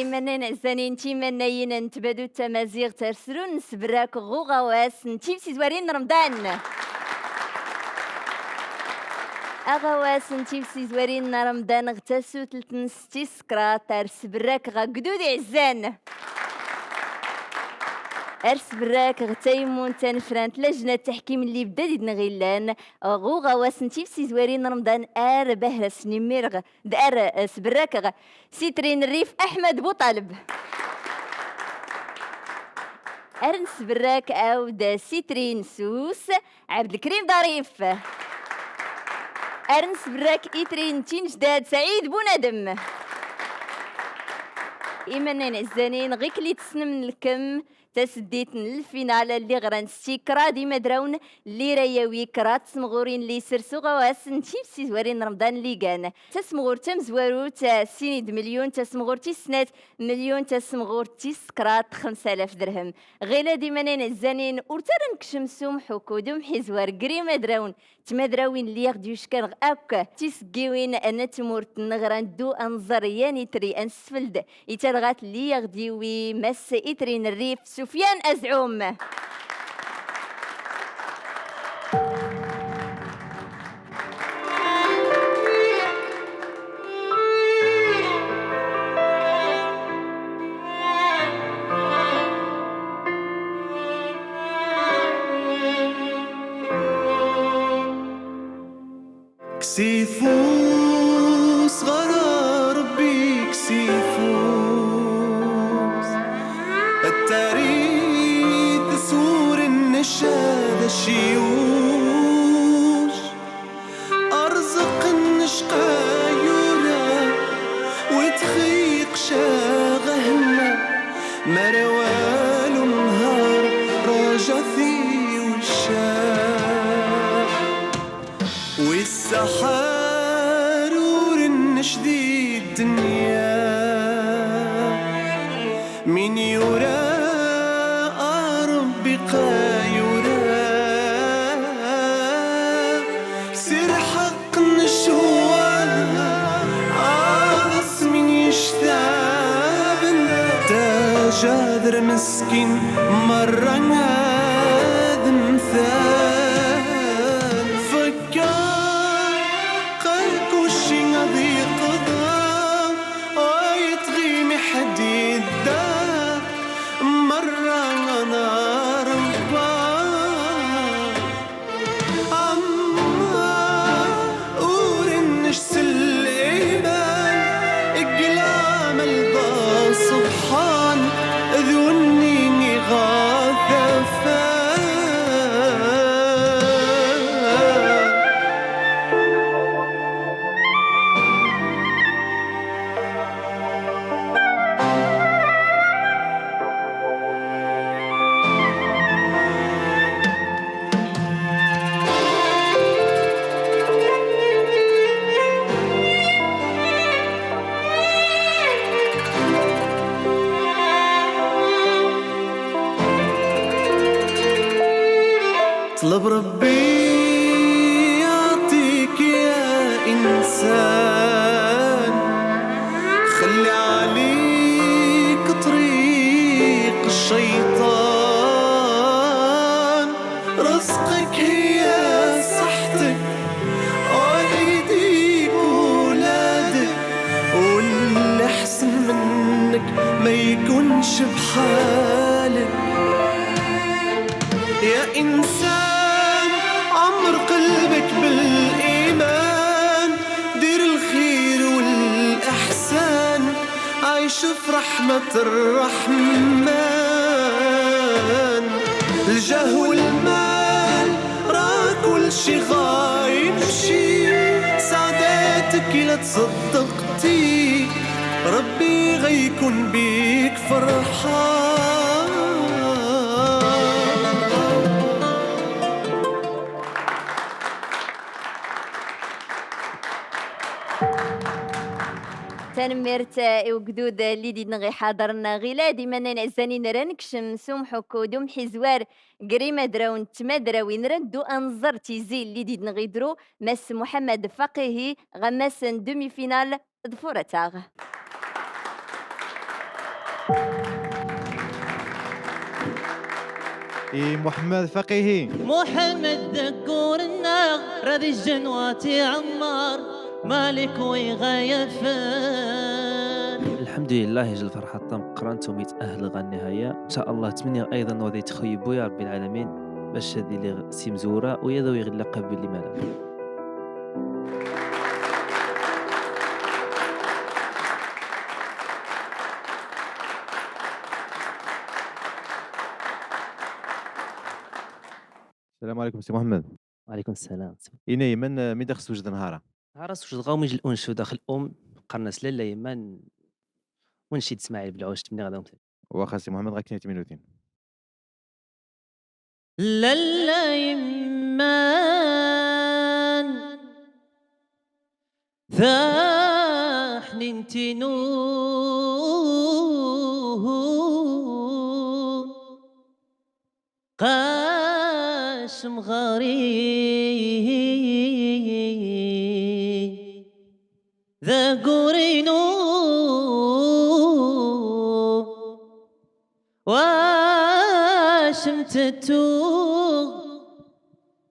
إيماننا الزانين تيماناين نتبادو التمازيغ ترسلون نسبراك غوغاواس نتيم سيزوارين رمضان أغاواس نتيم سيزوارين رمضان غتاسو تلتنستي سكرا ترس براك غاقدود عزان أرس براك غتايمون تنفرانت لجنة التحكيم اللي بدا ديد نغيلان غوغا واسنتيف سيزوارين رمضان بهرة سنميرغ دار سبراك سيترين الريف أحمد بوطالب أرنس براك أود سيترين سوس عبد الكريم ظريف أرنس براك إيترين تين جداد سعيد بوندم إيمانين الزانين غيك اللي تسنم الكم تسديت الفينال اللي غران ستيكرا ديما دراون اللي رايوي كرات سمغورين اللي سرسو غواس نتيم سيزوارين رمضان اللي كان تسمغور تمزوارو تسينيد مليون تسمغور تسنات مليون تسمغور تسكرات 5000 درهم غيلا ديما نين الزانين ورترن كشمسوم حكودم حزوار قريمة دراون تمدراوين اللي يغديوش كان أكا تيسقيوين أنا تمورت نغران دو أنظر ياني تري أنسفلد يتلغات اللي يغديوي مس إترين الريف سفيان أزعوم كسيفوس غرا ربي كسيفوس التاريخ سور النشاد الشيوش أرزق النشقى يورا وتخيق شاغهنا مروال نهار رجثي والشام والسحارور النشدي الدنيا من يرى ربي قايرا سر حق النشوان عاص من يشتاب تاجادر مسكين مرة هذا مثال فكار قلك وشي غادي قضى يتغيم حديد دار مرة أنا ربا أما ورنش سليمان إقلام الضا سبحان ذوني غاثة طلب ربي يعطيك يا إنسان خلي عليك طريق الشيطان رزقك هي صحتك ويديك ولادك واللي أحسن منك ما يكونش بحالك يا إنسان عمر قلبك بالإيمان دير الخير والإحسان عايش في رحمة الرحمن الجاه والمال راه كل شي غايمشي سعادتك لا تصدقتي ربي غيكون بيك فرحان تنمرت وقدود اللي دي نغي حاضرنا غيلا ديما نعزاني نرنكشم سوم حكودوم حزوار قريمة دراون تمدراوين ردو أنظر تيزي اللي دي نغي درو مس محمد فقيهي غماس دومي فينال ظفورة تاغ محمد فقيهي. محمد ذكرنا راضي الجنواتي عمار مالك ويغايفان. الحمد لله جل فرحة تم قرانتهم يتأهل غا النهاية إن شاء الله. تمنى أيضا وذي تخيبوا يا رب العالمين باش هذه اللي سي مزورة ويا ذوي يغلق باللي مالا. السلام عليكم سي محمد. وعليكم السلام. إنا من داخل وجد نهارا عرس وجد غاوم يجي الأنشو داخل قرنس لالا يمان ونشيد اسماعيل بالعوش تمني غدا ومثل. واخا سي محمد غاكين 8 لالا يمان ثاحن انتي نور قاشم غريب ذا قرينو واشم تتوغ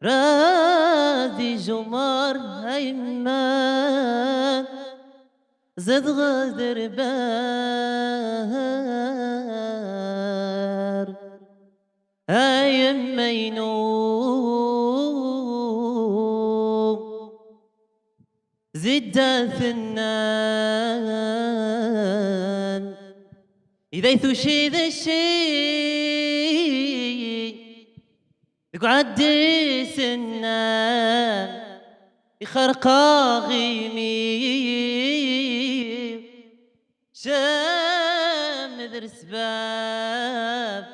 راضي جمار هيمان زاد غادر بار هايم مينوم زد ثنان إذا يثوشي ذا الشيء يقعد سنان يخرقا غيمي شام ذر سباب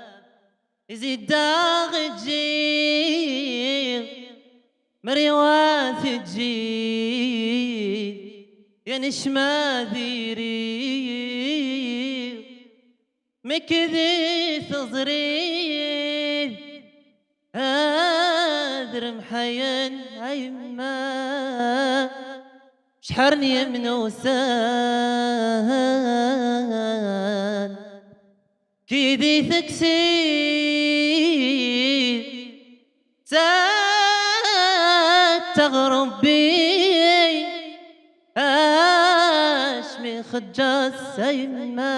يزيد داغ تجيغ مريوات تجيغ يا نشمة ذيري مكذي تزريد هادر محيان عيما شحرني من وسان كيدي تكسيد تغرب بي اشمي خجاس عيما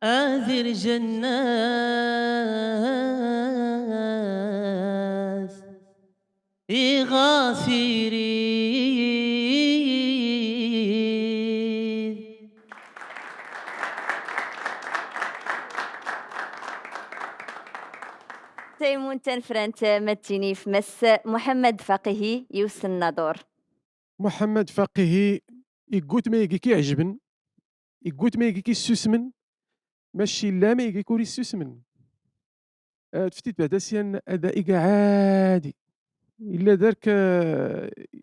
هذه الجنات غافرين. تيمون تنفرانت متيني في مس محمد فقيهي يوسن النادور. محمد فقيهي يقوت ما يجي كيعجبن يقوت ما يجي كيسوسمن ماشي لا ما يجي كوري السوسمن. تفتيت بعدا سيان ادائك عادي الا دارك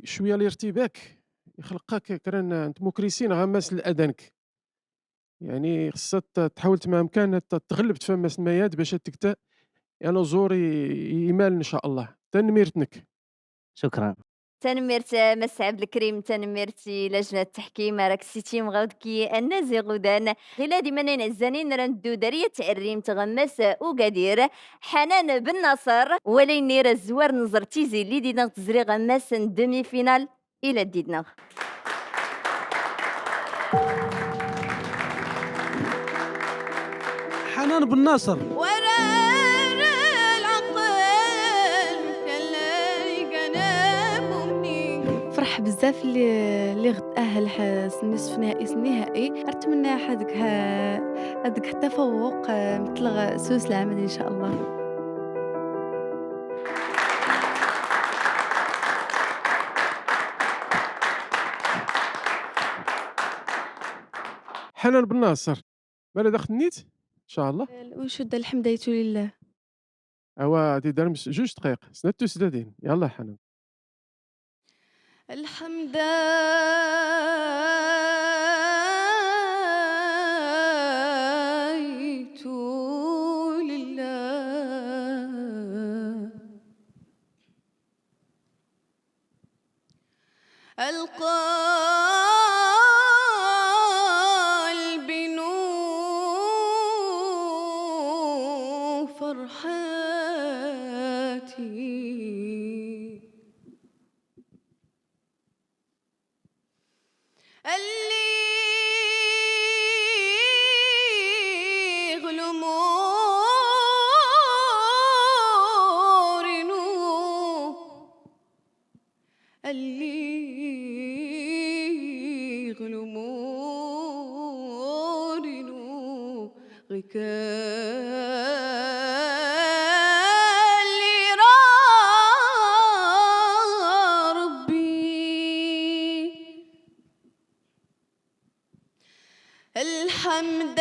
شويه الارتباك يخلقك كران انت مكرسين غماس لادانك يعني خصها تحاول ما امكن تغلب تفمس المياد باش تكتا يعني زوري يمال ان شاء الله تنميرتنك. شكرا. تنميرت مس عبد الكريم تنميرتي لجنة التحكيم راك سيتي مغاودكي النازي غودان غيلا ديما نعزانين رندو دارية تعريم تغمس وقدير حنان بن ناصر ولين نير الزوار نظر تيزي اللي دينا تزري غماس دمي فينال الى ديدنا. حنان بن ناصر فرح بزاف اللي غتأهل النصف النهائي. نتمنى هذاك التفوق مثل سوس العمل ان شاء الله. حنان بن ناصر مالا داخل نيت ان شاء الله. الأنشودة الحمد لله. اوا دي درمس 2 دقائق سنتو سدادين يلا حنان. الحمد لله القلب نور اللي غلمورينو اللي غلمورينو غيك اللي ربي الحمد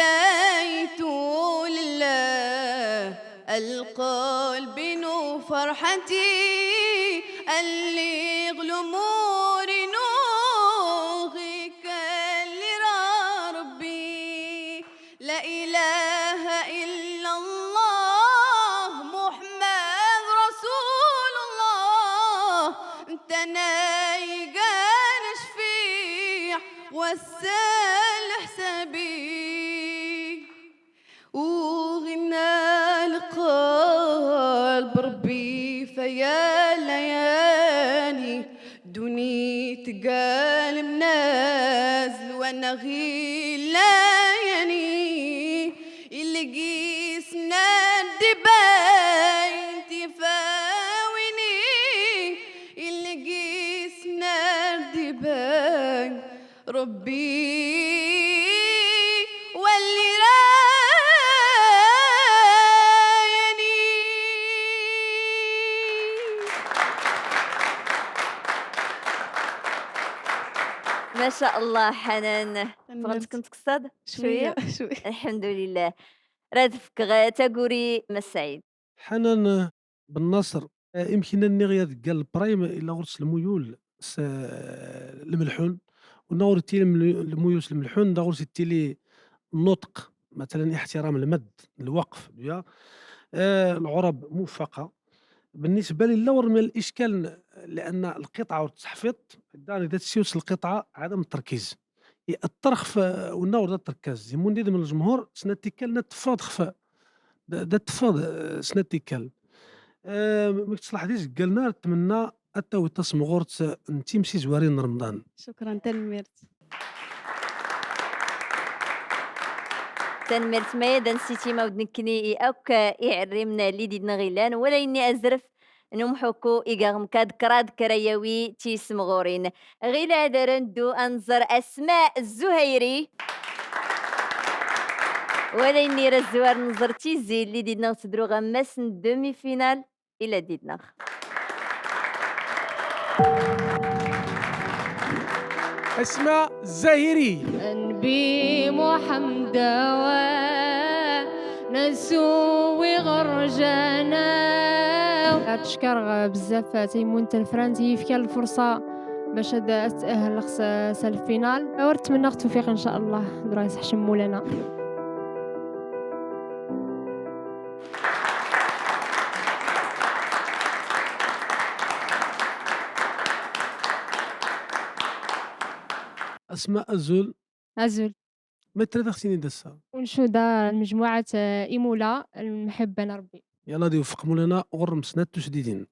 لله القلب نو فرحتي اللي غلموري نوغيك اللي ربي لا إله إلا الله محمد رسول الله انت نايقان شفيع وسال حسابي وغنى القلب ربي فيا ليالي دوني تقال منازل وانا غيلاني اللي قيسنا الدباين تفاويني اللي قيسنا الدباين ربي واللي ما شاء الله حنان بغيت كنت قصاد شويه شويه الحمد لله رادفك تاقوري مسعيد حنان بن نصر يمكن أني غير قال البرايم إلا غرس الميول الملحون ونغرتي الميوس الملحون دا غرسي لي النطق مثلا احترام المد الوقف يا العرب موفقة بالنسبة لي لور من الإشكال لأن القطعة والتحفيظ داني دا تسيوس القطعة عدم التركيز الطرخ والنور دا التركيز يمون ديد من الجمهور سنتيكال نتفاض خفاء دا تفاض سنتيكال ما تصلح ديش قالنا نتمنى أتاو تصم غورت نتيمسي زوارين رمضان شكرا تنميرت تنمرت ما يدا نسيتي ما ودنكني اوك يعرمنا اللي ديدنا غيلان ولا اني ازرف نمحوكو إيقاغم كاد كرياوي تيس مغورين غير هذا رندو أنظر أسماء الزهيري ولا إني رزوار نظر تيزي اللي ديدنا وتدرو غماس دومي فينال إلا ديدنا اسماء الزاهري نبي محمد نسوي غرجانا تشكر بزاف تيمون الفرنسي في الفرصه باش تاهل لخص الفينال ونتمنى التوفيق ان شاء الله درايس حشم مولانا أسماء الزول عزول ما ترى دسا ونشودا مجموعه ايمولا المحبه ربي يلا دي وفق مولانا غرم سنات تشديدين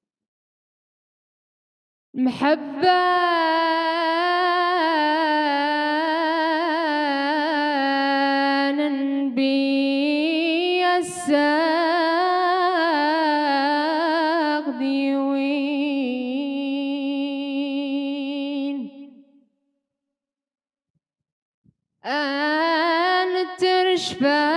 محبة نبي الساق ديوين أن ترشفى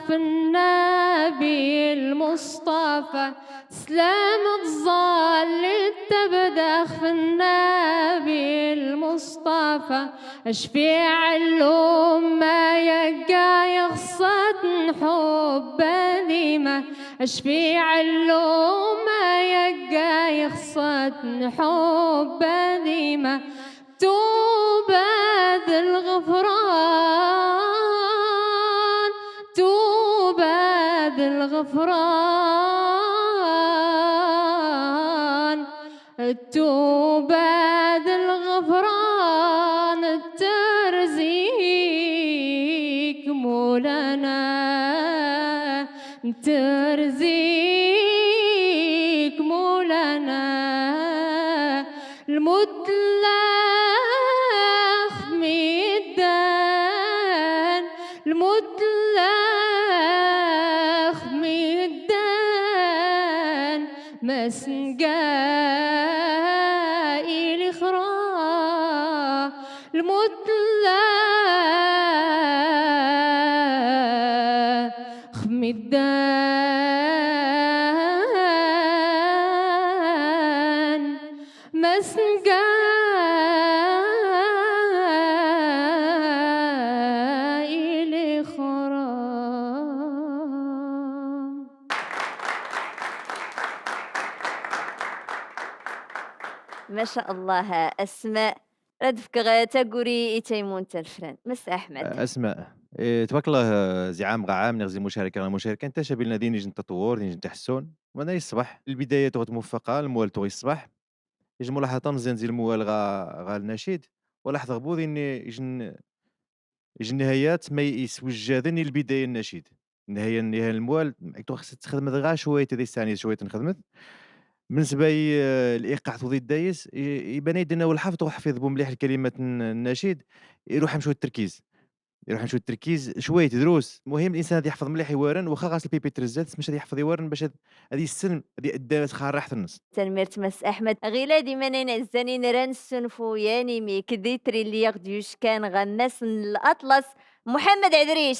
في النبي المصطفى سلام الظل تبدأ في النبي المصطفى اشفيع الأمة يقى يخصد حب ديمة اشفيع الأمة يقى يخصد حب ديمة توبة الغفران التوبة الغفران الترزيك مولانا ترزيك مولانا المطلق ميدان المطلق ميدان ما سنقاي الإخرى المطلق ميدان ما سنقاي الإخرى. ما شاء الله اسماء ردفك غا تقولي إتيمون تلفران مس احمد. اسماء تبارك الله. زعام غا عام نغزي مشاركه المشاركه انت شابي لنا دين يجن تطور يجن تحسن وانا يصبح البدايه تغت موفقه الموال تغي الصباح يجي ملاحظه مزيان زي الموال غا النشيد ولاحظ غبوض ان يجن النهايات ما يسوجادن البدايه النشيد النهايه الموال خصك تخدم غا شويه تدي ثانيه شويه تنخدمت بالنسبه لي الايقاع توضي الدايس يبان يدنا والحفظ وحفظ بو مليح الكلمات النشيد يروح شويه التركيز شويه دروس المهم الانسان هذا يحفظ مليح يوارن واخا غاس البيبي ترزات مش هذا يحفظ يوارن باش هذه السلم هذه ادات خا راحه النص. تنميرت مس احمد غيلا ديما نعزاني نران السنفو يعني مي كديتري اللي ياخديوش كان غماس الاطلس محمد عدريش.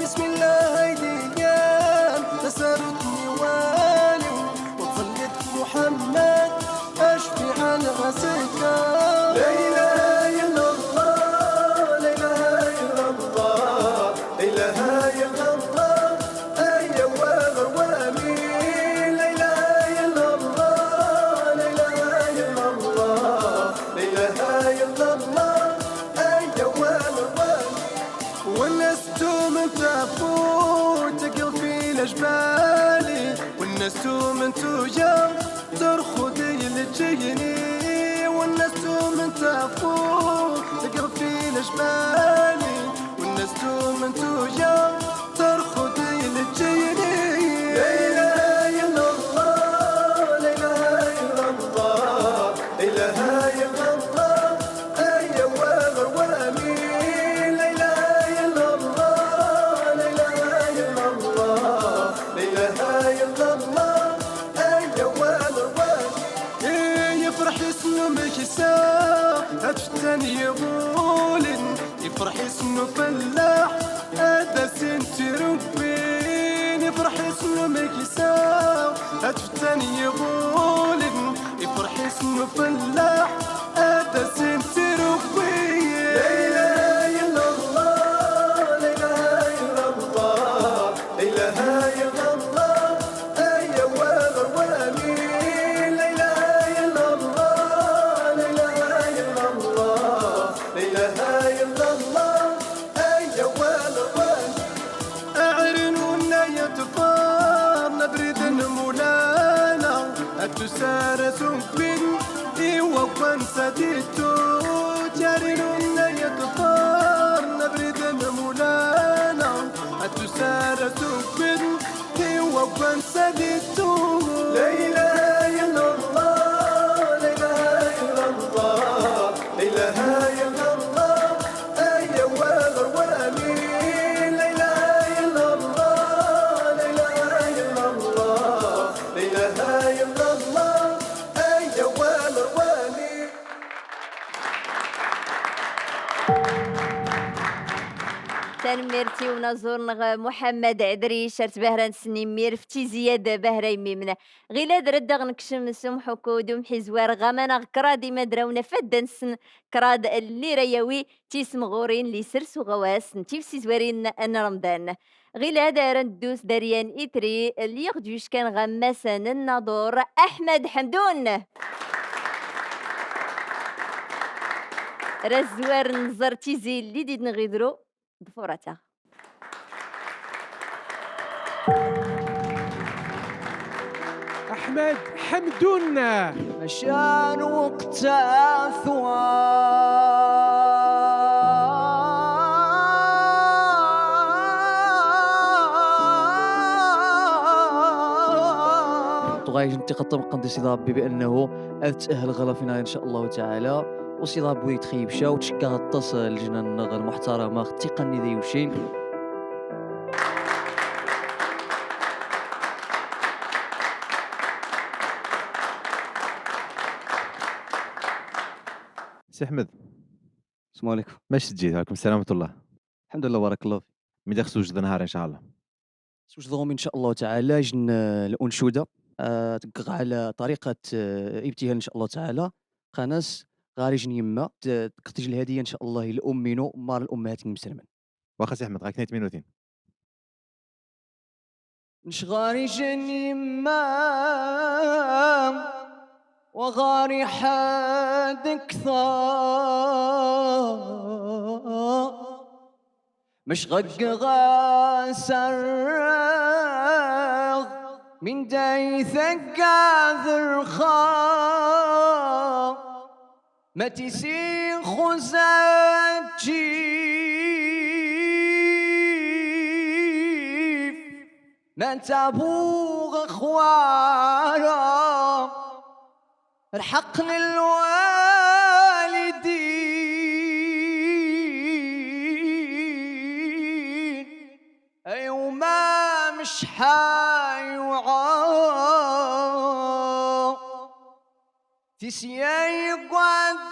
بسم الله هيديان تسارتني والي وظلت محمد اشفي عن غسيك. لا اله الا الله لا اله الا الله لا اله الا الله اي والوالي لا اله الا الله لا اله الا الله لا اله الا الله اي والوالي والناس من تفوت تقل في الجبالي والناس من توجا ترخد لتجيني والناس من تفوت تقل في الجبالي والناس من توجا ترخد لتجيني. لا اله الا الله لا اله الا الله لا اله الا الله اي والوالي لا اله الا الله لا اله الا الله لا اله الا الله اي والوالي يفرح اسمه مكساح هتفتن يقولن يفرح اسمه فلاح هذا سنت ربين يفرح اسمه مكساح هتفتن يقولن يفرح اسمه فلاح هذا سنت ربين. لا اله الا الله لا اله الا الله لا اله الا الله اي والوالي لا اله الا الله لا اله الا الله لا اله الا الله اي والوالي اعلنوا يتفار نبرد مولانا التسارة بن وقن سديتو جارينا يتفار نبرد مولانا التسارة بن وقن سديتو. لا اله الا الله لا اله الا الله لا اله الا الله اي والوالي لا اله الا الله لا اله الا الله لا اله الا تنميرتي ونزور محمد عدريش بهران سنيمير فتي زياد بهراي ميمنا غيلاد ردغ نكشم سمحو كودوم حزوار غمانا غكرا ديما دراونا فدان سن كراد اللي رياوي تيسم غورين لي سرسو غواس نتيفسي زوارين ان رمضان غيلاد رندوس داريان إتري اللي يغدوش كان غماسان الناظور أحمد حمدون رزوار نزر تيزي اللي ديد نغيدرو ضفورتها احمد حمدون مشان وقت ثواب غايج انت تبقى سي ربي بانه تاهل غلا فينا ان شاء الله تعالى وسي ربي تخيب شا وتشكى غطاس الجنان المحترمه التقني ذي وشيل سي احمد السلام عليكم. ماش تجي عليكم السلام ورحمه الله. الحمد لله بارك الله فيك. ملي خصو وجد نهار ان شاء الله. سوش ضغوم ان شاء الله تعالى جن الانشوده تقع على طريقه ابتهال ان شاء الله تعالى قناس غارج يما تقتج الهديه ان شاء الله لامينو مار الامهات المسلمين. واخا سي احمد غاك 2 مينوتين. نشغاري يما وغاري حد كثار مش غق غاسر من داي ثقا ذرخا ما تسين خزات جيف ما تابوغ خوارا الحق للوالدين أيوما مش حيوعا تسيي قديس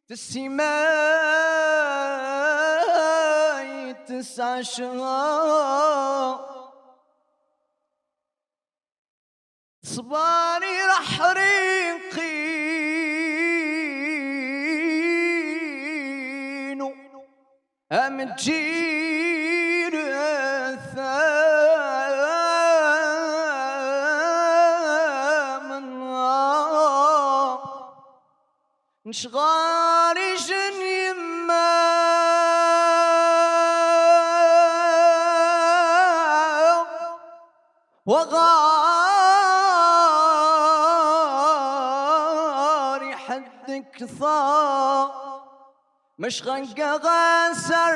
تسيماي تسع شهر صباري رح ريقينو أم تجير الثامن نشغاري جن يما وغاري حدك ثار مش غنقى غاسر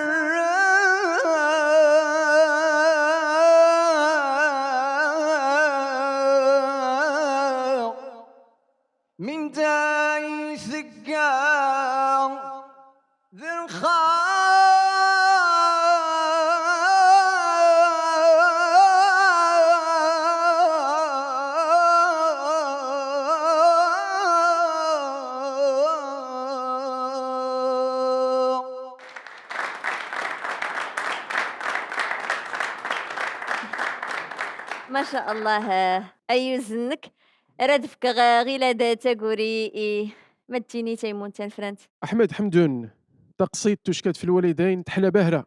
من داي ثقا ذرخا ما شاء الله أيوزنك ردفك غيلاد تقولي ما تجيني تيمون تنفرنت احمد حمدون تقصيد تشكات في الوالدين تحلى باهره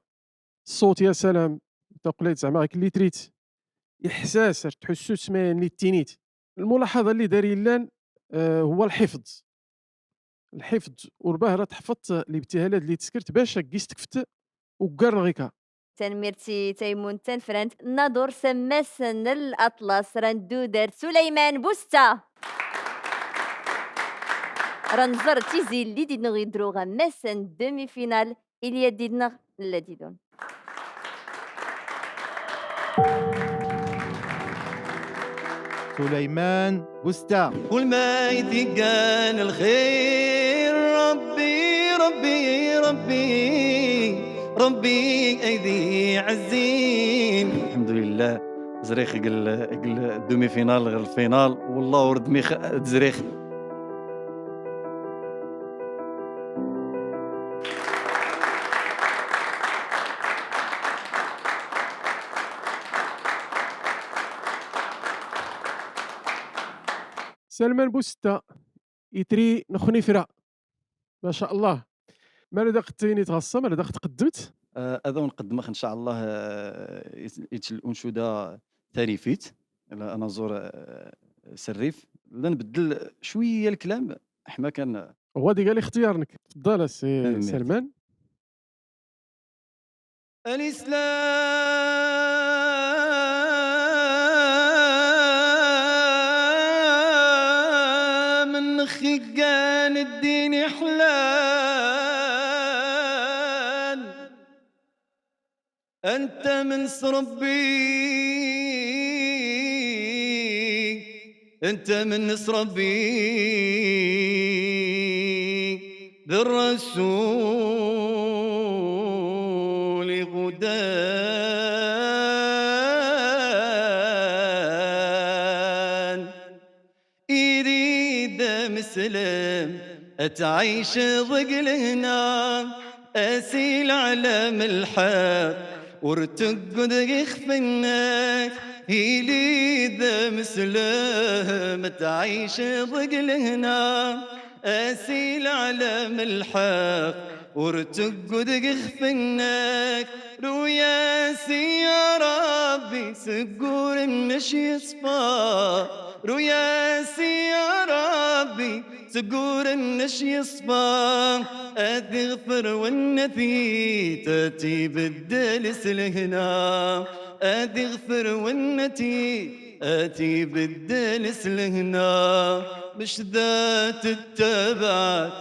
الصوت يا سلام تقليد زعما غيك اللي تريت احساس تحسو سمان اللي تينيت الملاحظه اللي داري لان هو الحفظ والباهره تحفظ الابتهالات اللي تسكرت باش كيستكفت وكار غيكا تنميرتي تيمون تنفرنت نادور سماسن الأطلس رندو دار سليمان بوستا رنزر تيزي اللي ديدنا غيدرو غماسن دومي فينال إليا ديدنا لا ديدون سليمان بوستا. كل ما يثقان الخير ربي ربي ربي ربي أيدي عزين. الحمد لله تزريخ قل دومي فينال غير الفينال والله ورد ميخ تزريخ. سلمان بوستة يتري نخنفرة ما شاء الله. ما لا قدتيني تغصى ما لا تقدمت. هذا نقدمك ان شاء الله الانشوده ثريفيت انا زور سريف لا نبدل شويه الكلام حما كان. هو دي قال اختيارك. تفضل سي ميرسي. سلمان. الإسلام من خقان الدين حلال أنت من ربي أنت من نص ربي بالرسول غدان يريد مسلم أتعيش ضقل هنا أسيل على ملحق وارتقد يخفنك يريد مسلم أتعيش ضقل هنا أسيل على ملحق وارتقد يخفنك رؤياسي يا ربي سقور النشي يصفى رؤياسي يا ربي سقور النشي يصفى أتغفر والنتي تأتي بالدلس لهنا أتغفر والنتي آتي بالدلس لهنا مش ذات التبعت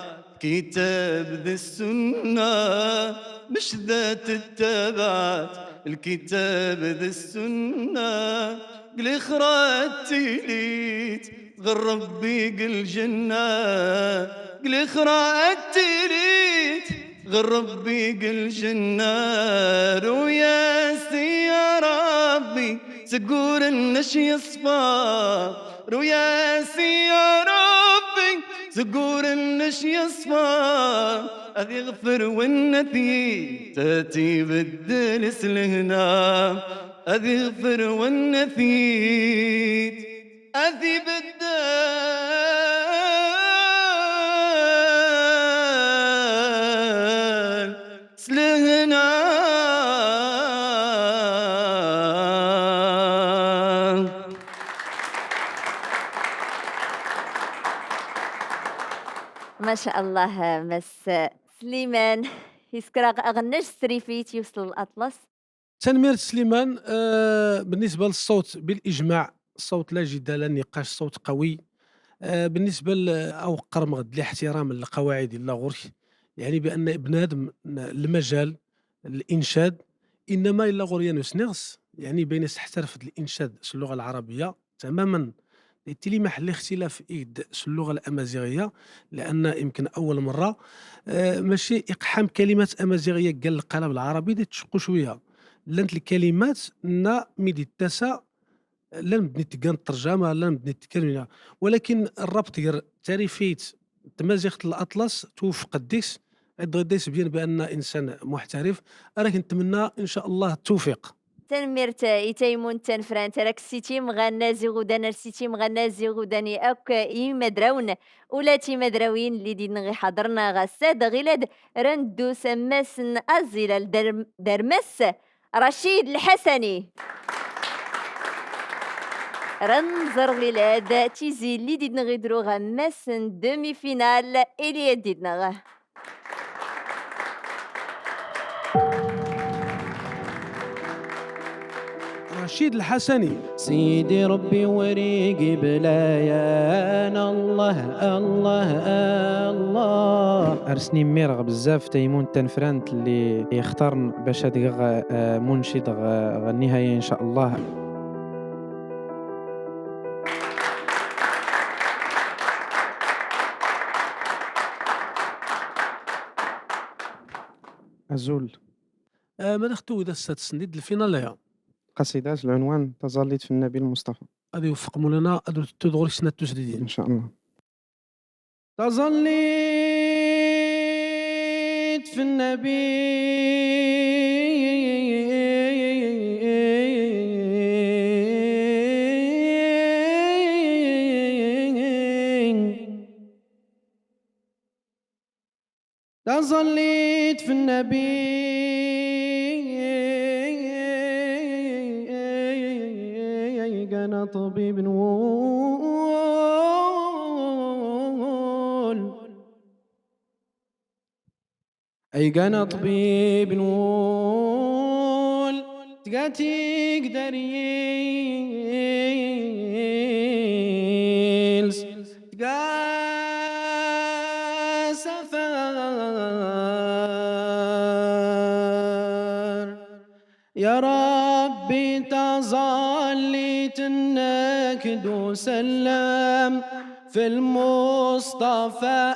كتاب ذي السنة مش ذات التبعت الكتاب ذي السنة قل خراتي ليت غرب بيق الجنة قل خراتي ليت غرب بيق الجنة رؤياسي يا ربي سقور النشي يصفى رؤياسي يا ربي سقور النشي يصفى أغفر والنتي تأتي بالدلس لهنا أغفر والنتي أتي بالدلس لهنا. ما شاء الله مس سليمان يسكر غناش ستريفيت يوصل الأطلس. تنمير سليمان بالنسبه للصوت بالاجماع الصوت لا جدال نقاش صوت قوي. بالنسبه او قرمغد لاحترام القواعد اللغوي يعني بان بنادم المجال الانشاد انما الا غوريانوس نغس يعني بين تحترف الانشاد في اللغه العربيه تماما لي محل اختلاف إيد في اللغه الامازيغيه لان يمكن اول مره ماشي اقحام كلمات امازيغيه قال القالب العربي دي تشقو شويه لانت الكلمات نا ميدي التسا لا نبني تقان الترجمه لا نبني تكلم ولكن الربط غير تعريفيت تمازيغة الاطلس توفق الديس ديس بيان بان انسان محترف راك نتمنى ان شاء الله التوفيق. تنمير تايمون تنفران تراك سيتي مغانا زيغودان سيتي مغانا زيغوداني أك مدراون ولاتي مدراوين اللي دي نغي حضرنا غساد غلاد رندو سماسن أزيل درمس رشيد الحسني رنزر غلاد تيزي اللي دي نغي درو غماسن دومي فينال إلي دي نغ رشيد الحسني. سيدي ربي وريقي بلايان الله الله الله ارسني ميرغ بزاف تيمون تنفرانت اللي يختارن باش هاديك منشد النهايه ان شاء الله. أزول ما نختو إذا ستسند الفينالية القصيدات العنوان تظليت في النبي المصطفى. غادي يوفق مولانا هادو تدغري سنة تسديدين إن شاء الله. تظليت في النبي تظليت في النبي كان طبيب نقول أي كان طبيب نقول تقاتي يقدر يلس تقا سفر يا ربي تظليت النكد وسلم في المصطفى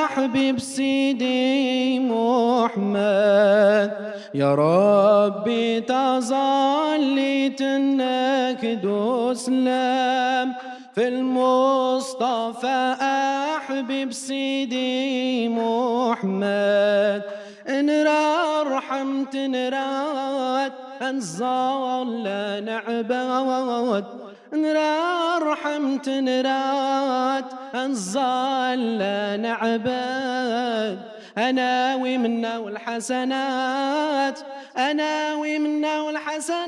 أحبب سيدي محمد يا ربي تظليت النكد وسلم في المصطفى أحبب سيدي محمد إن رحمت نراد أنظل نعبد إن رحمت نراد أنظل نعبد أناوي منا والحسنات أناوي منا والحسنات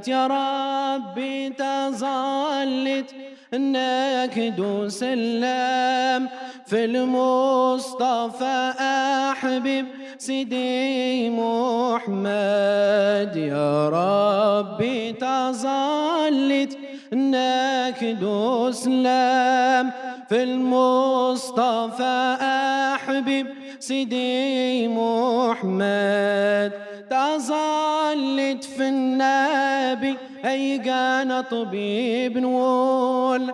يا ربي تظلت النكد وسلم في المصطفى أحبب سيدي محمد يا ربي تظلت النكد وسلم في المصطفى أحبب سيدي محمد تظلت في النبي أي كان طبيب نقول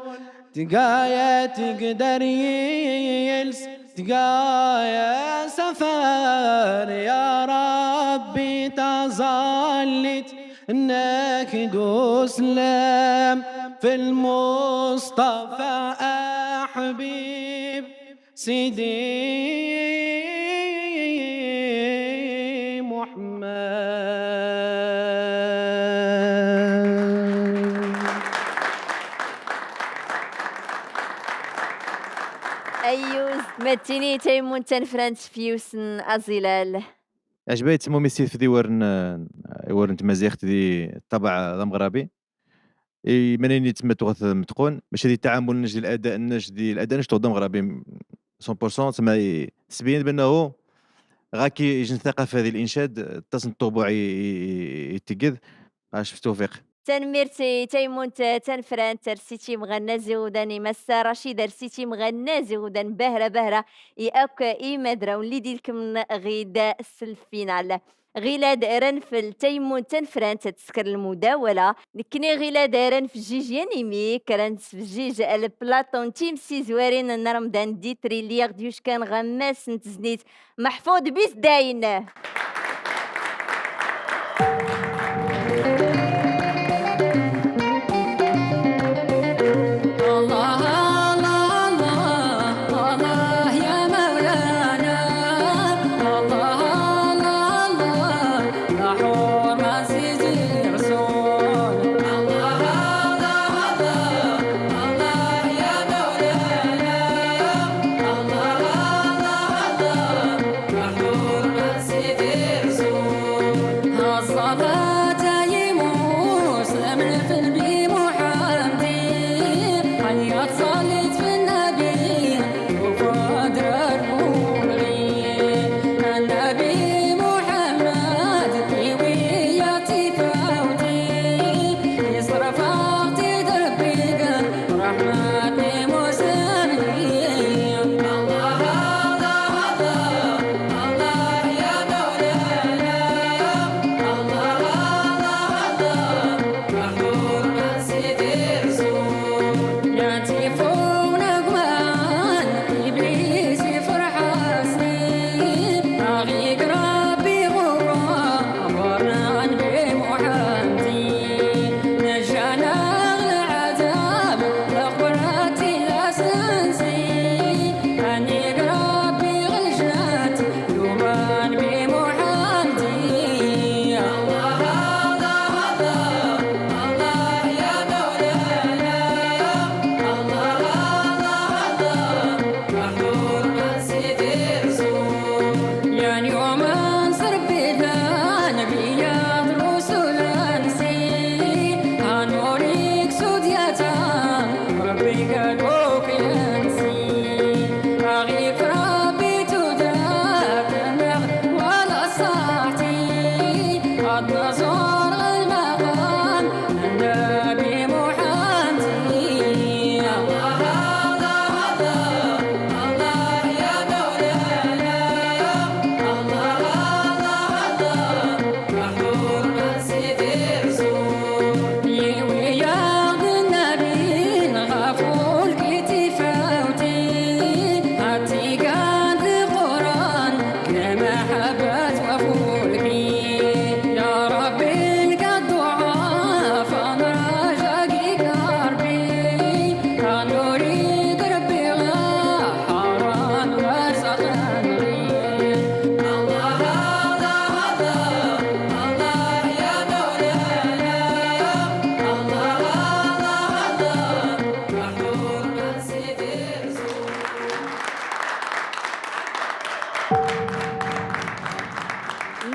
تقايا تقدر يلس تقايا سفر يا ربي تظلت النكد وسلام في المصطفى أحبيب سيدي محمد. أيوز متيني تيمون تنفرانس فيوسن أزلال عجبني تسمو ميسي في دي ورن تمازيغت دي الطبع المغربي منين تما تغث متقون باش هذه التعامل نجد الاداء الاداء نجد تغض مغربي 100% تما تبين بانه غاكي يجن الثقافه هذه الانشاد تصن الطبوع يتقذ اش في توفيق تنميرتي تيمون تنفران ترسيتي مغنى زوداني مسا رشيد رسيتي مغنى زودان بهرة يأك مدرا ولي ديلكم غيدا السلفينال غيلا دارن في التيمون تنفران تتسكر المداولة لكني غيلا دارن في جيجيان يمي كرانت في جيج البلاطون تيم سيزوارين نرمدان دي تريليغ ديوش كان غماس نتزنيت محفوظ بيس داين Sidi حبات وفولكي يا ربي لقى الدعاء فانا راجعك يا ربي كان نريد ربي حرام وسخنري الله الله الله الله يا مولانا الله الله الله محمود من سيدي رسول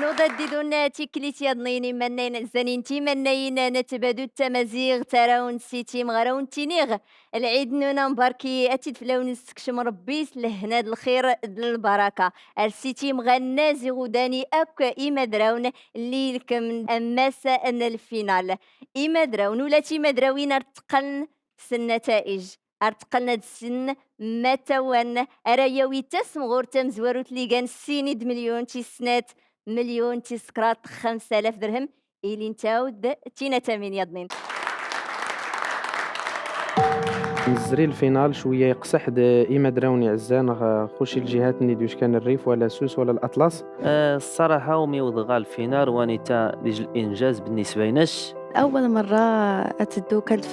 نضددون تكليت يضنيني منين زنين تيمنين نتبادو التمازيغ تراون سيتي مغراون تينيغ العيد نونا مباركي اتيد فلاون نستكشم ربيس لهنا الخير البركة السيتي مغنى زيغوداني اكا ايما دراون اللي لكم اماس ان الفينال ايما دراون ولا تيما دراوين ارتقلن النتائج ارتقلنا السن متوان ارايوي تسمغور تمزورو تليغان سينيد مليون تيسنات مليون تسكرات 5000 درهم إلي نتاود تينا تامين يضنين نزري الفينال شويه يقصح إيما دراوني عزان خوشي الجهات اللي كان الريف ولا سوس ولا الاطلس. الصراحة وميوضغا الفينال وانيتا لجل الإنجاز بالنسبة لناش أول مرة أتدو كانت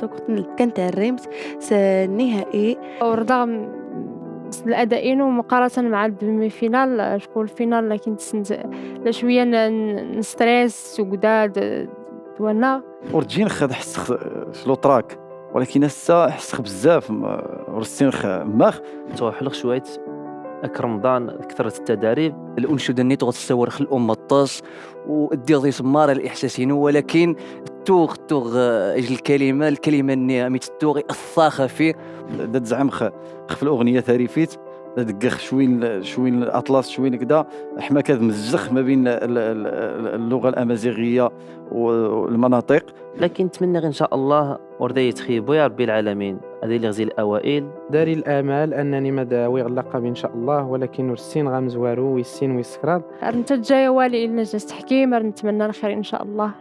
كنت الريمت النهائي ورغم الأدائين ومقارنة مع الدمي فينال شكون الفينال لكن لا شوية نستريس وقداد دوانا ورجين خد حس شلو تراك ولكن هسه حسخ بزاف ورسينخ ماخ توحلق شوية رمضان كثرة التدريب الأنشودة ني تغتصورخ الأمة الطاس ودير سمارة الإحساسين ولكن توغ اجل الكلمة ني ميت التوغي الثاخة فيه داد زعم خ في الأغنية ثريفيت دقخ شوين الأطلس شوين كدا حما كاد مزخ ما بين اللغة الأمازيغية والمناطق لكن نتمنى إن شاء الله وردا يتخيبوا يا ربي العالمين هذه اللي غزي الأوائل داري الآمال أنني مدى ويغلق إن شاء الله ولكن السين غامزوارو ويسين ويسكراد رنت الجاية والي إلنا جاز تحكيم نتمنى الخير إن شاء الله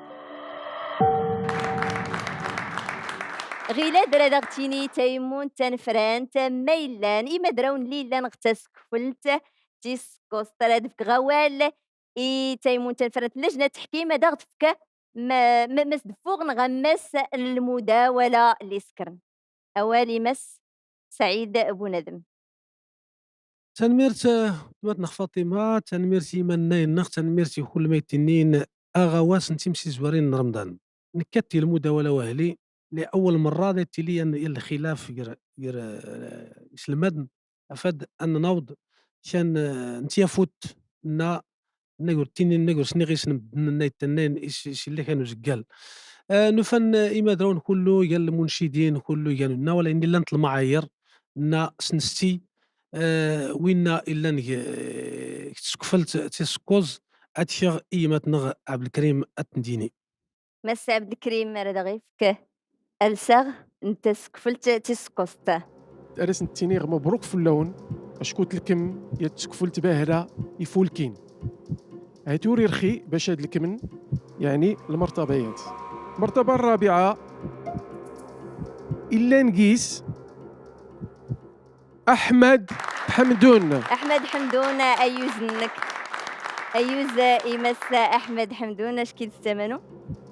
غيلا درا داغتيني تيمون تنفران تميلان إما دراون ليلا نغتسك فلت تيسكوس ترادفك غوال تيمون تنفران لجنة تحكيم داغتفك ما مسدفوغ نغمس المداولة اللي سكرن أوالي مس سعيد أبو ندم تنميرت ماتنخ فاطمة تنميرتي منين نخ تنميرتي كل ما يتنين أغواس نتمسي زوارين رمضان نكتي المداولة وهلي لأول مرة دايرتي لي الخلاف غير يسلمدن أفاد أن نوض كان نتيا فوت نقول تيني نقول سنيغيس نبدن التنين إيش اللي كانوا زقال نفن إما درون كله قال المنشدين كله قالوا لنا ولا إني لنت المعايير نا سنستي وين إلا تسكفلت تسكوز أتشغ إيما تنغ عبد الكريم أتنديني مس عبد الكريم ردغيفك ألسغ انت سكفلت تسكوستا أرس نتيني مبروك في اللون أشكوت لكم يتسكفلت باهرة يفولكين هيتوري رخي باش هاد الكمن يعني المرتبيات المرتبة الرابعة إلا نقيس أحمد حمدون أيوزنك أيوز إمس أحمد حمدون أش كيتستمنوا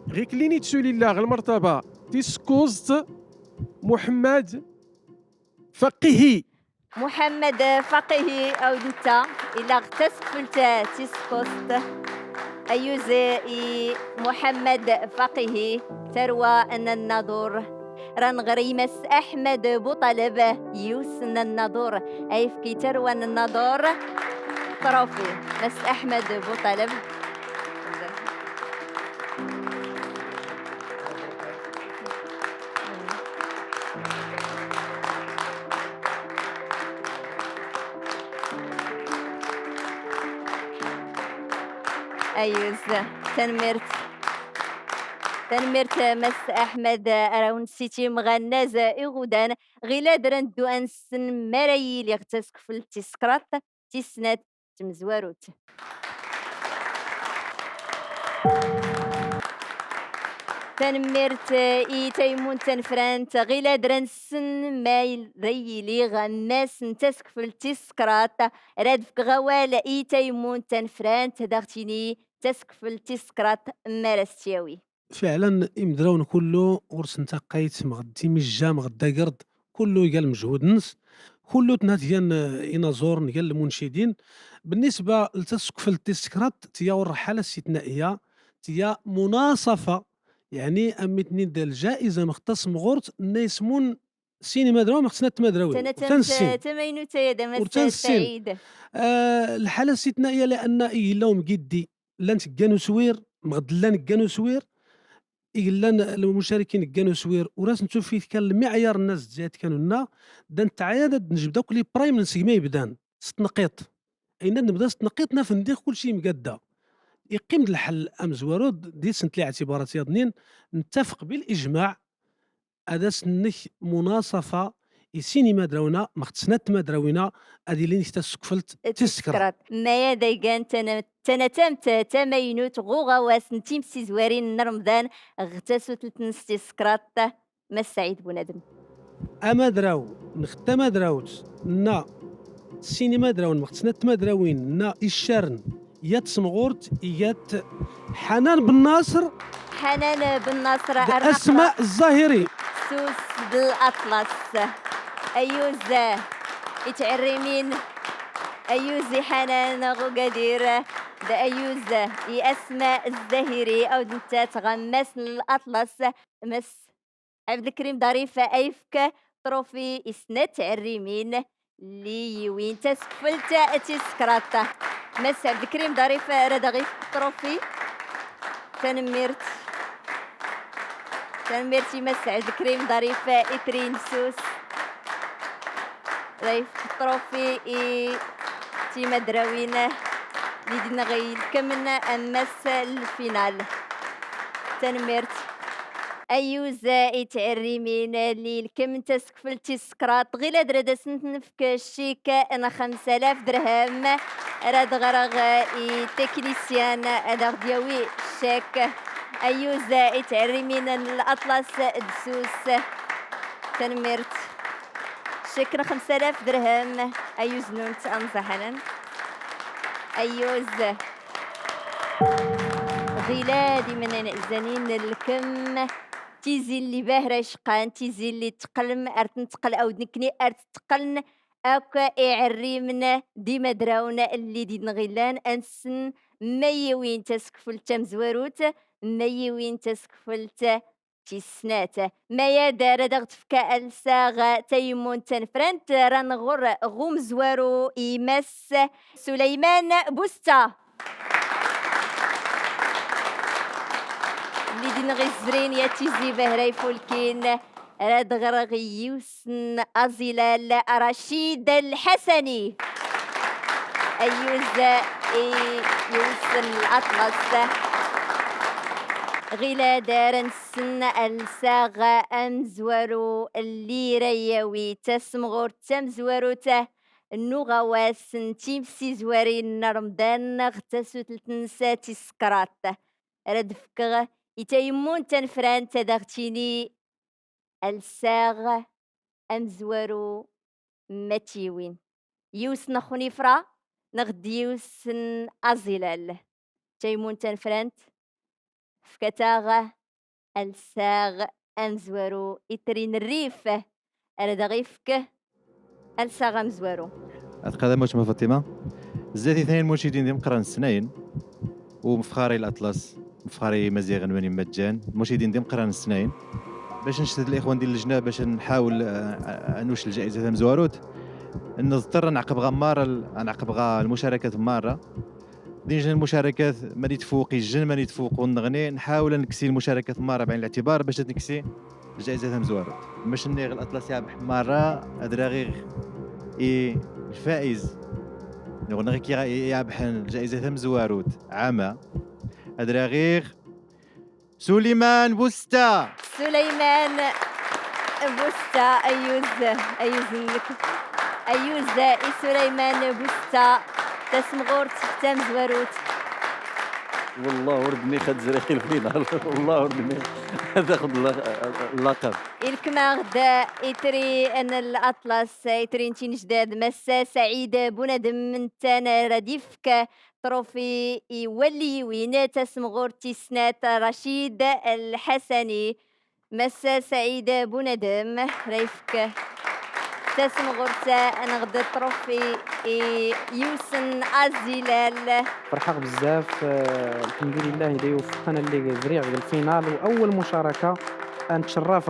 غي كليني تسولي الله المرتبة تيسكوزت محمد فقيهي أو دنتا إلا اغتسك فلتا تيسكوست أيوز محمد فقيهي تروى أن الناظور ران غريمس أحمد بوطلب يوسن الناظور أي في تروى أن الناظور طرافي مس أحمد بوطلب أيوز تنمرت مس أحمد أراون سيتي مغناز إغودان غيلا درندو أنسن مرايي اللي اغتسك في التسكرات تسنات تمزواروت تنمرت اي تيمون تنفرانت غيلا درنسن ما ريلي غماس نتسكفل تسكرات رادفك غوال اي تيمون تنفرانت داغتيني تسكفل تسكرات مارستياوي فعلا يمدراون كله ورس نتاقيت مغدي مجا مغدا قرد كله قال مجهود نس كله تناتيان ينازور قال المنشدين بالنسبه لتسقف التسكرات تيا الحاله استثنائيه تيا مناصفه يعني امتني ديال الجائزه مختص مغورت نيسمون سينما دراو مختصنات مدراوي تنتم تمينو تيدا مسا ورتنسين. سعيد الحاله استثنائيه لان إلا مقدي لانت كانوا سوير مغدلان كانوا سوير إلا المشاركين كانوا سوير وراس نشوف فيه كان المعيار الناس جات كانوا لنا دان تعايد نجيب دوك لي برايم نسيما يبدان ست نقيط اين نبدا ست نقيط نافنديخ كلشي مقدا يقيم الحل امزوارو دي سنت لي اعتبارات يضنين نتفق بالاجماع هذا سنك مناصفه السينما دراونا مختصنات ما دراوينا هذه اللي تسكفلت تسكر ما يدايقان تنتمت تمينوت غوغا واسنتيم سيزوارين رمضان اغتسو تلتنستي سكرات ما السعيد بنادم اما دراو نختا ما دراوت نا السينما دراون مختصنات ما دراوين نا الشارن يات سمغورت يات حنان بن ناصر اسماء الظاهري سوس بالاطلس ايوز يتعرمين ايوز حنان غقدير دا ايوز اسماء الزهري او انت تغمس الاطلس مس عبد الكريم ظريف ايفك تروفي اسنات عريمين لي وين تسكفلت تسكرات مس عبد الكريم ظريف رادغيف تروفي تنميرتي مس عبد الكريم ظريف اترين سوس ضيف تروفي تيما دراوين اللي دينا غيل كملنا امس الفينال تنميرت ايوزا يتعرمين اللي الكم تسكفل تسكرات غير دردا سنتنفك الشيك انا 5000 درهم راد غرغ تكنيسيان ادغ دياوي شيك ايوزا يتعرمين الاطلس دسوس تنميرت شكرا 5000 درهم ايوز نونت انصحنا ايوز غلادي من نأذنين الكم تيزي اللي باهرة شقان تيزي اللي تقلم ارتنتقل او نكني ارتقلن اكا اعريمنا ديما دراونا اللي دي نغيلان انسن مي وين تسكفل تمزوروت مي وين تسكفل تيسنات ما يا دار دغت فكا الساغ تيمون تنفرنت رانغور غومزوارو يمس سليمان بوستا اللي دين غزرين يا تيزي بهراي فولكين راد غرغي يوسن أزلال رشيد الحسني أيوز يوسن الأطلس غيلا دارن سن الساغ أمزورو اللي رياوي تسمغور تمزورو النغواس نتيم سيزوارين رمضان اغتسو تلتنساتي سكرات ردفكغ يتيمون تنفران تدغتيني الساغ أمزورو ماتيوين يوسن خنيفرا نغدي يوسن أزلال تيمون تنفرانت فكتاغ الساغ أمزورو إترين الريف أردغيفك الساغ أمزورو أتقدم واش فاطمة زاتي اثنين المنشدين ديال مقران السنين ومفخاري الأطلس مفخاري مزيغ نواني مجان المنشدين ديال مقران السنين باش نشتد الاخوان ديال اللجنه باش نحاول انوش الجائزه مزواروت نضطر نعقب غمار نعقب غا المشاركات ماره ديجا المشاركات ماني تفوقي الجن ماني تفوق ونغني نحاول نكسي المشاركات ماره بعين الاعتبار باش نكسي الجائزه مزواروت باش نيغ الاطلس يا مره ادراغيغ الفائز نغني كي يابح الجائزه مزواروت عامه ادراغيغ سليمان بوستا أيوز سليمان بوستا تسمغور تختم زواروت والله ورد خد زريخي الفينال والله ورد تاخذ اللقب. إلكما غدا إتري أن الأطلس إتري نتين جداد مسا سعيد بندم من تانا رديفك تروفي يولي وين تسمغور تسنات رشيد الحسني مسا سعيد بندم ريفك تسمغور أنا غدا تروفي يوسن أزيلال فرحق بزاف الحمد لله إذا يوفقنا اللي زريع في الفينال وأول مشاركة نتشرف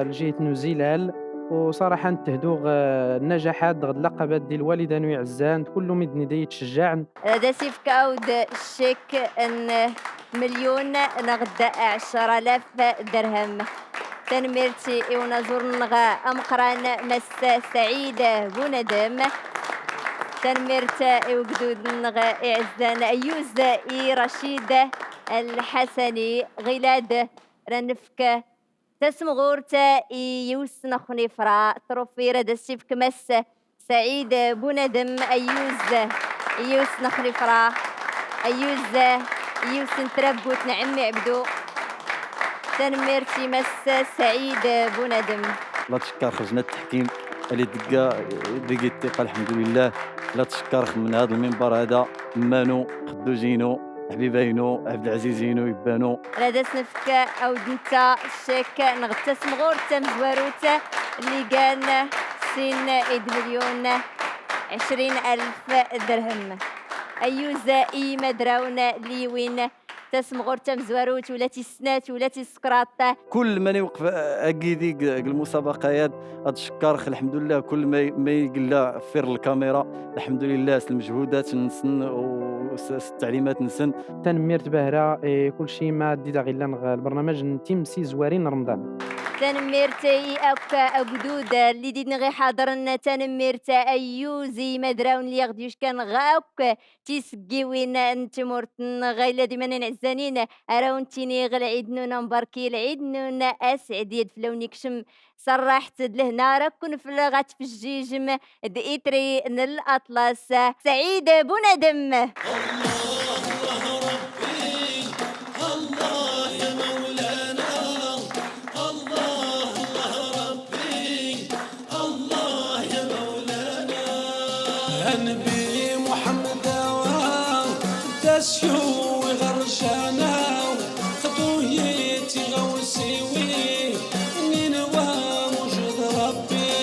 لجهة نوزيلال وصراحة نتهدو النجاحات غد لقبات ديال الوالدة نوي عزان كل مدني دي يتشجعن هذا سيف كاود الشيك ان مليون نغدا 10,000 درهم تنميرتي ونزور نغا أمقران مس سعيدة بندم تنميرتا وقدود نغا إعزان أيوز إي رشيد الحسني غلاد رنفك تسمغورتا يوس نخني فرا تروفي رد السيفك مس سعيد بندم أيوز نخني فرا أيوز نتربوت نعمي عبدو تنميرتي مس سعيد بندم. لا تشكر خرجنا التحكيم اللي دقي الثقه الحمد لله. لا تشكر من هذا المنبر هذا مانو خدوجينو حبيبينو عبد العزيزينو يبانو رادا سنفك او دنتا الشيك نغتسم غور تمزواروت اللي قال سين 1,000,000 20,000 درهم ايوزا اي مدراون لي وين تسمغور تمزواروت ولا تسنات ولا تسكراط كل من يوقف اكيدي المسابقات هاد الشكار الحمد لله كل ما يقلا فير الكاميرا الحمد لله المجهودات نسن والتعليمات نسن تنميرت باهرة كل شيء ما ديدا غير البرنامج نتيمسي زوارين رمضان تنميرتي أقدود اللي ديدنا غي حاضرنا تنميرتا أيوزي مدراون اللي يغديوش كان غاوك تيسقيوين انتمورتن غايلا ديما نعزانين أراونتيني غل عيدنونا مباركي العيدنون أسعد يدفلوني كشم صرحت لهنا راكن في غات في الجيجم دئيتري الأطلس سعيد بندم. نبي محمد تسيو غرشانا خطويتي غوسيوي نينوا موجود ربي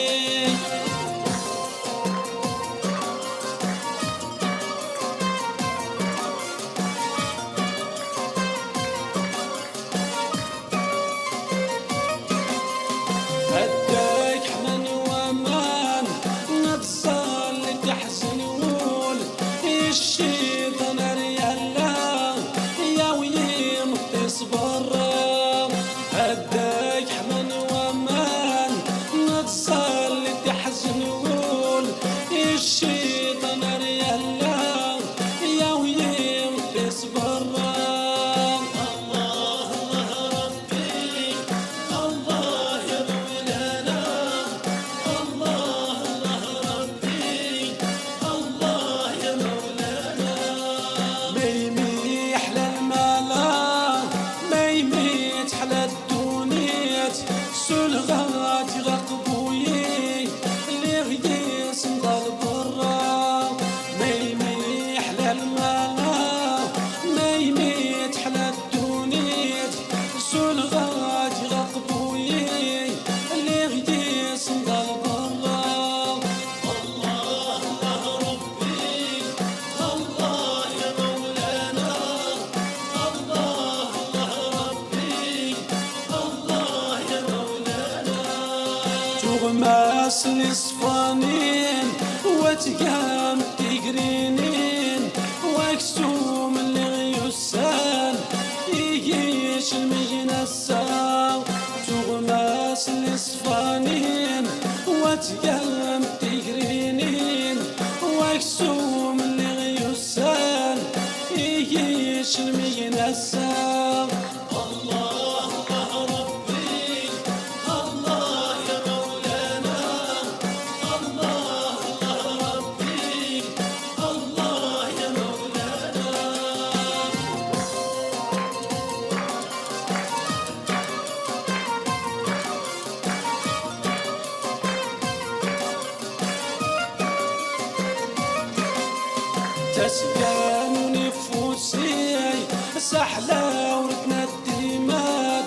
هداك حنان وامان نتصل تحسن ول الشيطان ريالا يا ويم تصبر هداك حنان وامان نتصل تحسن ول الشيطان ريالا يا ويم تصبر تغماس الصفانين وتقام تقرينين واكسوم اللي غيوسان يجيش المجنسان تغماس الصفانين وتقام تقرينين واكسوم اللي غيوسان يجيش المجنسان تسكن نفوسي سحلة ورتنا الدماغ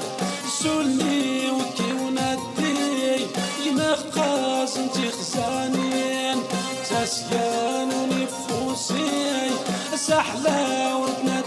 سولي وكي وندي يما خاص انتي خزانين تسكن نفوسي سحلة ورتنا